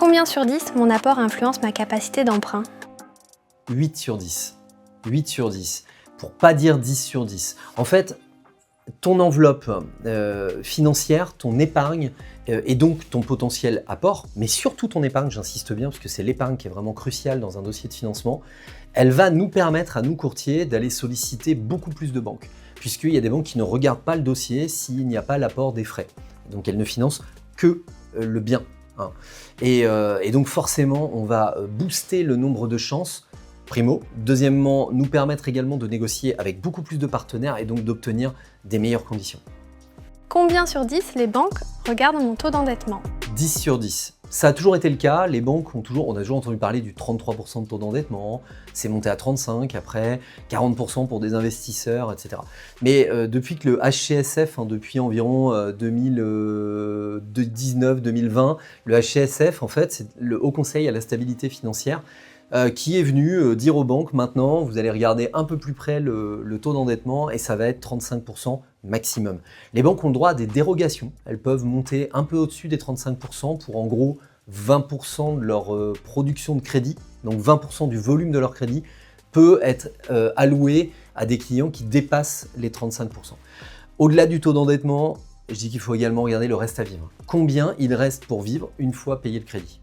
Combien sur 10 mon apport influence ma capacité d'emprunt? 8 sur 10. 8 sur 10. Pour pas dire 10 sur 10. En fait, ton enveloppe financière, ton épargne et donc ton potentiel apport, mais surtout ton épargne, j'insiste bien parce que c'est l'épargne qui est vraiment cruciale dans un dossier de financement, elle va nous permettre à nous courtiers d'aller solliciter beaucoup plus de banques, puisqu'il y a des banques qui ne regardent pas le dossier s'il n'y a pas l'apport des frais. Donc elles ne financent que le bien. Hein. Et donc forcément, on va booster le nombre de chances, primo. Deuxièmement, nous permettre également de négocier avec beaucoup plus de partenaires et donc d'obtenir des meilleures conditions. Combien sur 10 les banques regardent mon taux d'endettement? 10 sur 10. Ça a toujours été le cas, les banques on a toujours entendu parler du 33% de taux d'endettement, c'est monté à 35%, après 40% pour des investisseurs, etc. Mais depuis que le HCSF, depuis environ 2019-2020, le HCSF, en fait, c'est le Haut Conseil à la stabilité financière, qui est venu dire aux banques, maintenant, vous allez regarder un peu plus près le taux d'endettement et ça va être 35% maximum. Les banques ont le droit à des dérogations. Elles peuvent monter un peu au-dessus des 35% pour en gros 20% de leur production de crédit, donc 20% du volume de leur crédit peut être alloué à des clients qui dépassent les 35%. Au-delà du taux d'endettement, je dis qu'il faut également regarder le reste à vivre. Combien il reste pour vivre une fois payé le crédit ?